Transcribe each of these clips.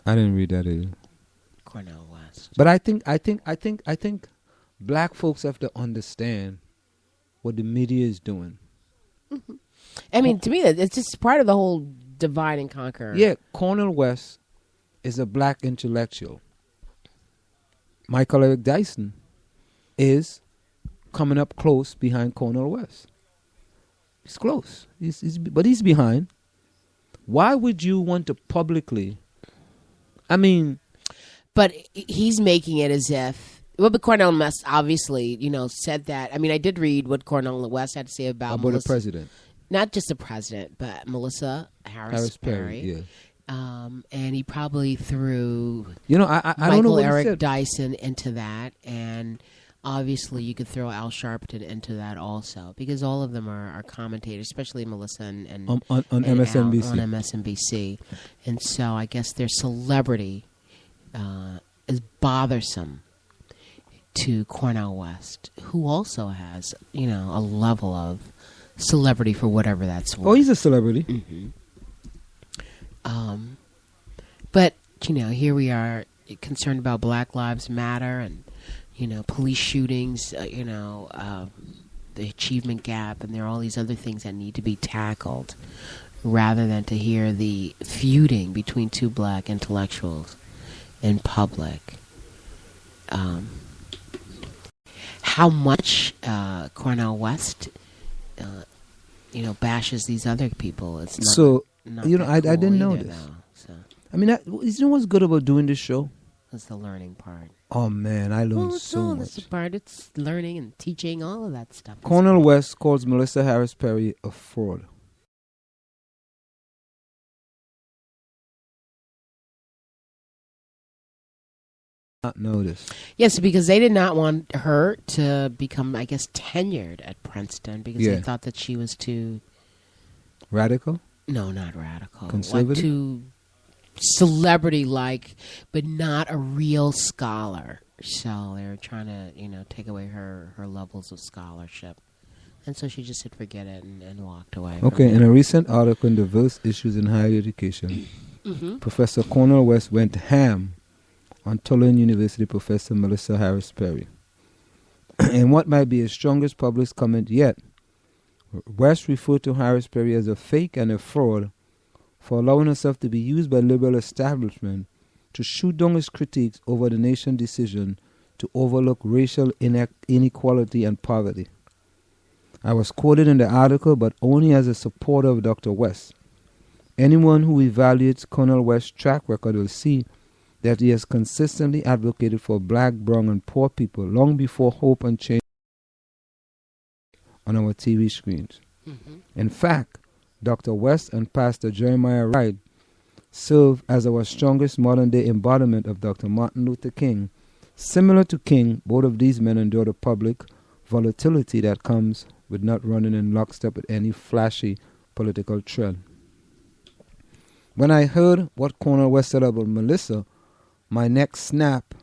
I didn't read that either. Cornel West. But I think black folks have to understand what the media is doing. I mean, to me, it's just part of the whole divide and conquer. Yeah, Cornel West is a black intellectual. Michael Eric Dyson is coming up close behind Cornel West. He's close. But he's behind. Why would you want to publicly... I mean... But he's making it as if... Well, but Cornel West obviously, said that. I mean, I did read what Cornel West had to say about the president. Not just the president, but Melissa Harris Perry. Yeah. And he probably threw I don't know Michael what Eric Dyson into that. And obviously you could throw Al Sharpton into that also. Because all of them are commentators, especially Melissa and on and MSNBC. Al, on MSNBC. And so I guess their celebrity is bothersome to Cornel West, who also has, a level of celebrity for whatever that's worth. Oh, he's a celebrity. Mm-hmm. But, here we are concerned about Black Lives Matter and, police shootings, the achievement gap, and there are all these other things that need to be tackled rather than to hear the feuding between two black intellectuals in public. How much Cornel West, bashes these other people. It's not. So, not I didn't know either, this. though, so. I mean, what's good about doing this show? That's the learning part. Oh, man, I learned It's so all much. the part. It's learning and teaching, all of that stuff. Cornel West calls Melissa Harris Perry a fraud. Not know this. Yes, because they did not want her to become, I guess, tenured at Princeton because they thought that she was too... Radical? No, not radical. Conservative? Like too celebrity-like, but not a real scholar. So they were trying to, take away her levels of scholarship. And so she just said forget it and walked away. Okay, in a recent article in Diverse Issues in Higher Education, Professor Cornel West went ham on Tulane University professor Melissa Harris Perry. In what might be his strongest published comment yet, West referred to Harris Perry as a fake and a fraud for allowing herself to be used by liberal establishment to shoot down his critiques over the nation's decision to overlook racial inequality and poverty. I was quoted in the article, but only as a supporter of Dr. West. Anyone who evaluates Cornel West's track record will see that he has consistently advocated for black, brown, and poor people long before hope and change on our TV screens. In fact, Dr. West and Pastor Jeremiah Wright serve as our strongest modern-day embodiment of Dr. Martin Luther King. Similar to King, both of these men endure the public volatility that comes with not running in lockstep with any flashy political trend. When I heard what Cornel West said about Melissa, my neck snapped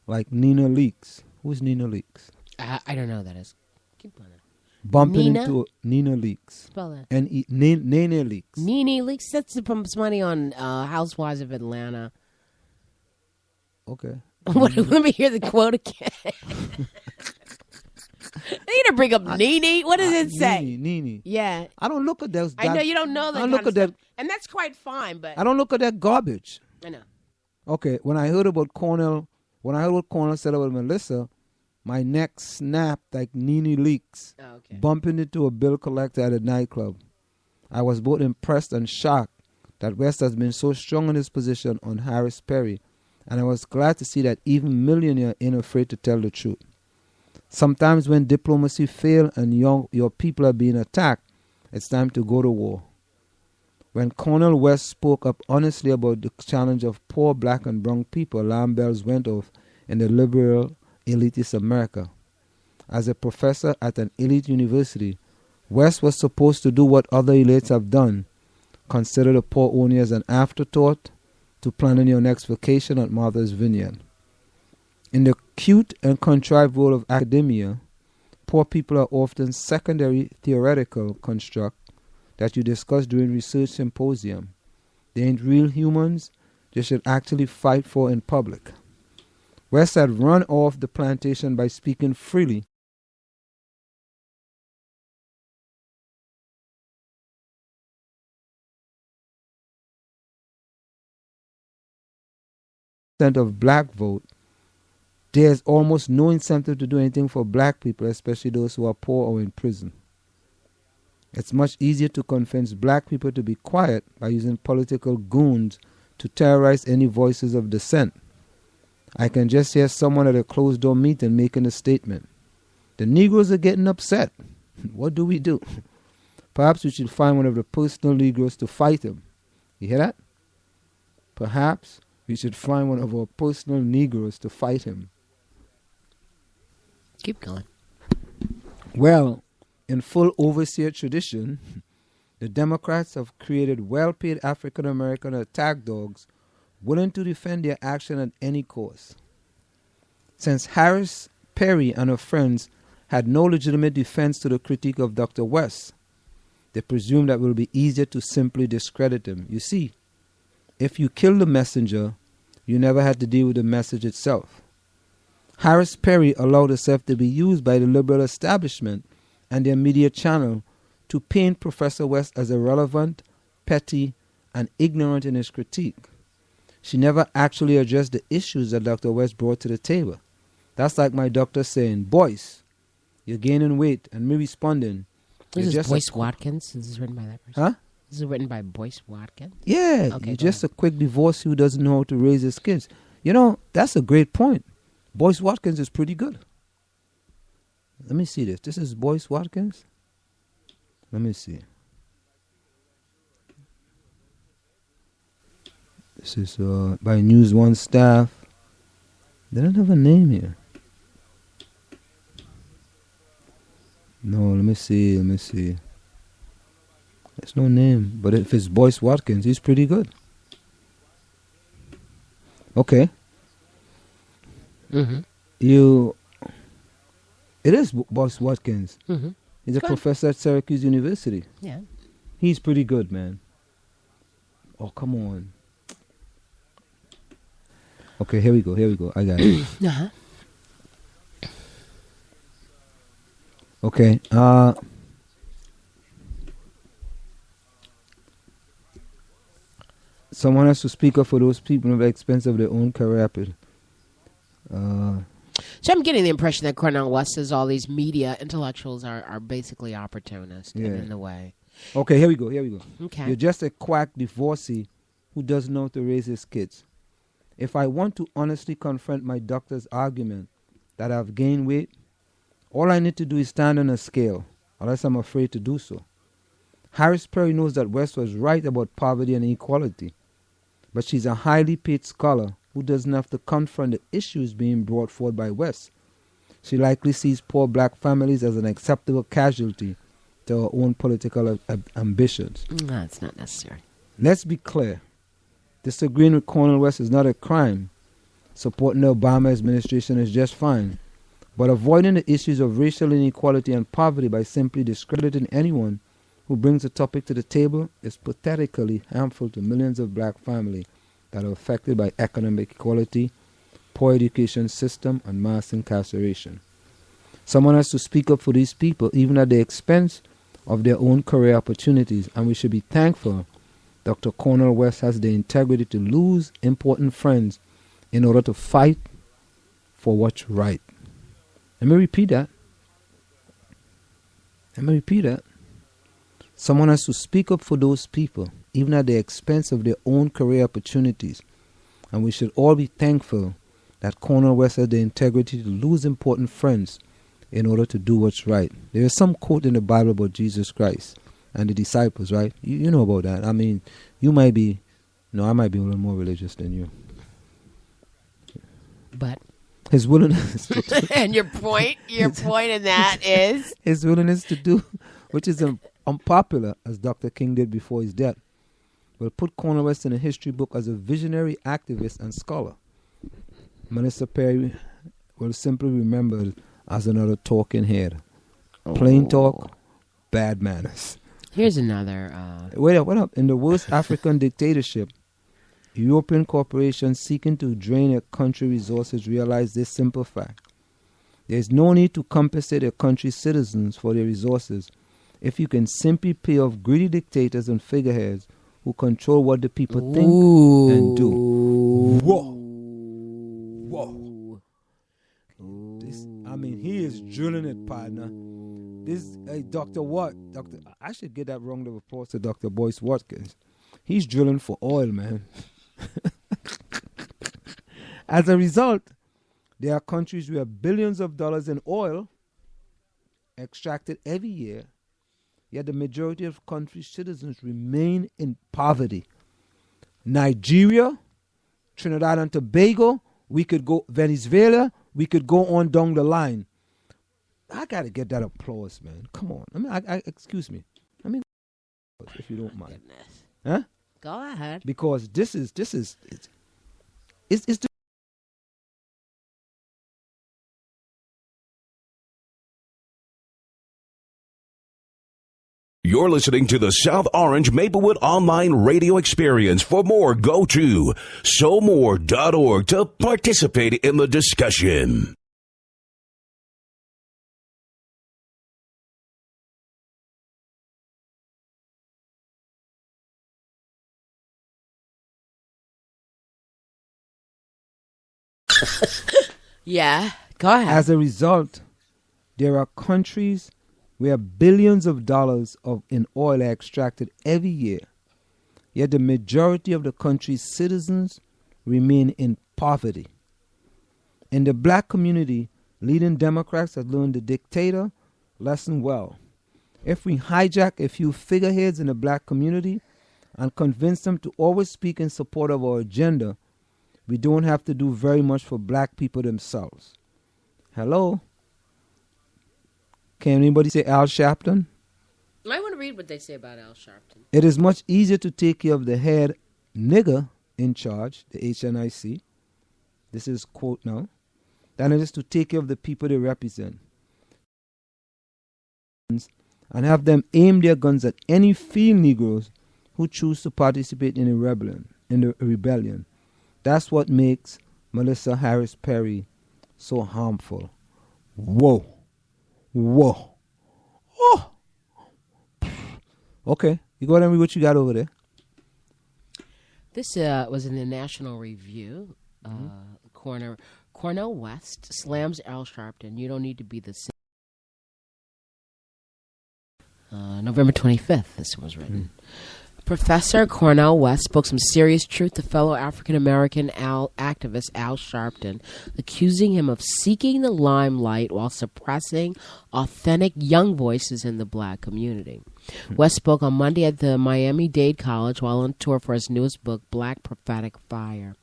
like Nina Leakes. Who's Nina Leakes? I don't know who that is. Keep on it. Bumping Nina? into Nina Leakes. Spell that. Nene Leakes. Nene Leakes. That's from somebody on Housewives of Atlanta. Okay. Let me hear the quote again. They need to bring up Nene. What does it say? Nene. Yeah. I don't look at those. I know you don't know that. I don't look at that. And that's quite fine, but I don't look at that garbage. I know. Okay, when I heard what Cornel said about Melissa, my neck snapped like Nene Leakes, bumping into a bill collector at a nightclub. I was both impressed and shocked that West has been so strong in his position on Harris Perry, and I was glad to see that even millionaires ain't afraid to tell the truth. Sometimes when diplomacy fails and your people are being attacked, it's time to go to war. When Cornel West spoke up honestly about the challenge of poor black and brown people, alarm bells went off in the liberal elitist America. As a professor at an elite university, West was supposed to do what other elites have done, consider the poor only as an afterthought to planning your next vacation at Martha's Vineyard. In the cute and contrived role of academia, poor people are often secondary theoretical construct that you discuss during research symposium. They ain't real humans, they should actually fight for in public. West had run off the plantation by speaking freely of black vote. There's almost no incentive to do anything for black people, especially those who are poor or in prison. It's much easier to convince black people to be quiet by using political goons to terrorize any voices of dissent. I can just hear someone at a closed-door meeting making a statement. The Negroes are getting upset. What do we do? Perhaps we should find one of the personal Negroes to fight him. You hear that? Perhaps we should find one of our personal Negroes to fight him. Keep going. Well, in full overseer tradition, the Democrats have created well-paid African-American attack dogs willing to defend their action at any cost. Since Harris Perry and her friends had no legitimate defense to the critique of Dr. West, they presumed that it will be easier to simply discredit him. You see, if you kill the messenger, you never had to deal with the message itself. Harris Perry allowed herself to be used by the liberal establishment and their media channel to paint Professor West as irrelevant, petty, and ignorant in his critique. She never actually addressed the issues that Dr. West brought to the table. That's like my doctor saying, "Boyce, you're gaining weight," and me responding, "This is Boyce Watkins." This is written by that person. Huh? This is written by Boyce Watkins? Yeah, okay, you're just a quick divorcee who doesn't know how to raise his kids. You know, that's a great point. Boyce Watkins is pretty good. Let me see this. This is Boyce Watkins. Let me see. This is by News One staff. They don't have a name here. No, let me see. There's no name. But if it's Boyce Watkins, he's pretty good. Okay. Mm-hmm. It is Boyce Watkins. Mm-hmm. He's a professor at Syracuse University. Yeah. He's pretty good, man. Oh, come on. Okay, here we go. I got it. Uh-huh. Okay. Someone has to speak up for those people at the expense of their own career. So I'm getting the impression that Cornel West says all these media intellectuals are basically opportunists and in the way. Okay, here we go. Okay. You're just a quack divorcee who doesn't know how to raise his kids. If I want to honestly confront my doctor's argument that I've gained weight, all I need to do is stand on a scale, unless I'm afraid to do so. Harris Perry knows that West was right about poverty and inequality, but she's a highly paid scholar who doesn't have to confront the issues being brought forward by West. She likely sees poor black families as an acceptable casualty to her own political ambitions. That's not necessary. Let's be clear. Disagreeing with Cornel West is not a crime. Supporting the Obama administration is just fine. But avoiding the issues of racial inequality and poverty by simply discrediting anyone who brings a topic to the table is pathetically harmful to millions of black families that are affected by economic equality, poor education system, and mass incarceration. Someone has to speak up for these people, even at the expense of their own career opportunities, and we should be thankful Dr. Cornel West has the integrity to lose important friends in order to fight for what's right. Let me repeat that. Someone has to speak up for those people, even at the expense of their own career opportunities. And we should all be thankful that Cornel West has the integrity to lose important friends in order to do what's right. There is some quote in the Bible about Jesus Christ and the disciples, right? You know about that. I mean, you might be, I might be a little more religious than you. But his willingness and your point in that is? His willingness to do, which is unpopular, as Dr. King did before his death, will put Cornel West in a history book as a visionary activist and scholar. Minister Perry will simply be remembered as another talking head. Plain talk, bad manners. Here's another. Wait up. In the worst African dictatorship European corporations seeking to drain a country's resources realize this simple fact. There is no need to compensate a country's citizens for their resources if you can simply pay off greedy dictators and figureheads who control what the people think and do. Whoa. Whoa. He is drilling it, partner. This, Dr. Watt, I should get that round of applause to Dr. Boyce Watkins. He's drilling for oil, man. As a result, there are countries where billions of dollars in oil extracted every year, yet the majority of countries' citizens remain in poverty. Nigeria, Trinidad and Tobago, we could go, Venezuela, we could go on down the line. I got to get that applause, man. Come on. Excuse me. If you don't mind. Goodness. Huh? Go ahead. Because it's the You're listening to the South Orange Maplewood Online Radio Experience. For more, go to SoMore.org to participate in the discussion. Yeah, go ahead. As a result, there are countries where billions of dollars in oil are extracted every year, yet the majority of the country's citizens remain in poverty. In the black community, leading Democrats have learned the dictator lesson well. If we hijack a few figureheads in the black community and convince them to always speak in support of our agenda, we don't have to do very much for black people themselves. Hello? Can anybody say Al Sharpton? I want to read what they say about Al Sharpton. It is much easier to take care of the head nigger in charge, the HNIC. This is quote now. Than it is to take care of the people they represent. And have them aim their guns at any field Negroes who choose to participate in the rebellion. That's what makes Melissa Harris Perry so harmful. Whoa. Whoa. Oh. Okay. You go ahead and read what you got over there. This was in the National Review. Cornel West slams Al Sharpton. You don't need to be the same. November 25th, this was written. Professor Cornel West spoke some serious truth to fellow African-American activist Al Sharpton, accusing him of seeking the limelight while suppressing authentic young voices in the black community. West spoke on Monday at the Miami-Dade College while on tour for his newest book, Black Prophetic Fire.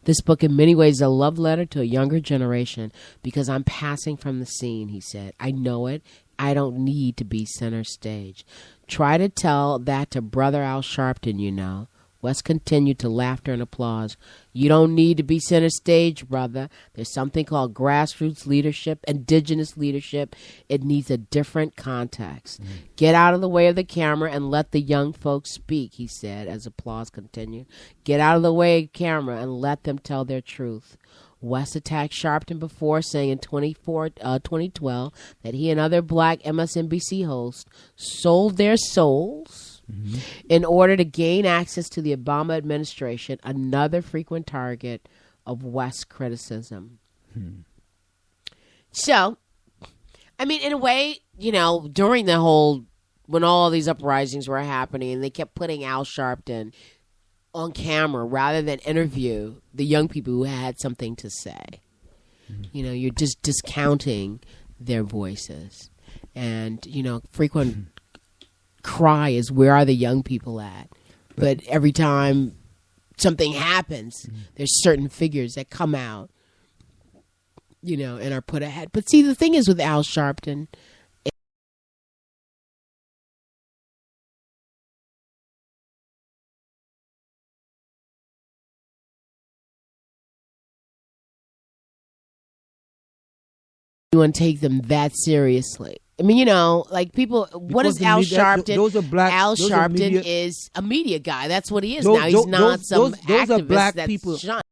This book in many ways is a love letter to a younger generation because I'm passing from the scene, he said. I know it. I don't need to be center stage. Try to tell that to Brother Al Sharpton, you know. West continued to laughter and applause. You don't need to be center stage, brother. There's something called grassroots leadership, indigenous leadership. It needs a different context. Get out of the way of the camera and let the young folks speak, he said as applause continued. Get out of the way of the camera and let them tell their truth. West attacked Sharpton before, saying in 2012 that he and other black MSNBC hosts sold their souls in order to gain access to the Obama administration, another frequent target of West criticism. So, I mean, in a way, you know, during the whole, when all these uprisings were happening, and they kept putting Al Sharpton on camera rather than interview the young people who had something to say. You know, you're just discounting their voices. And, you know, frequent cry is, where are the young people at? But every time something happens, there's certain figures that come out, you know, and are put ahead. But see, the thing is with Al Sharpton, anyone take them that seriously. I mean, like people. What is Al Sharpton? Those are black. Al Sharpton is a media guy. That's what he is now. He's not some activist that's shunned.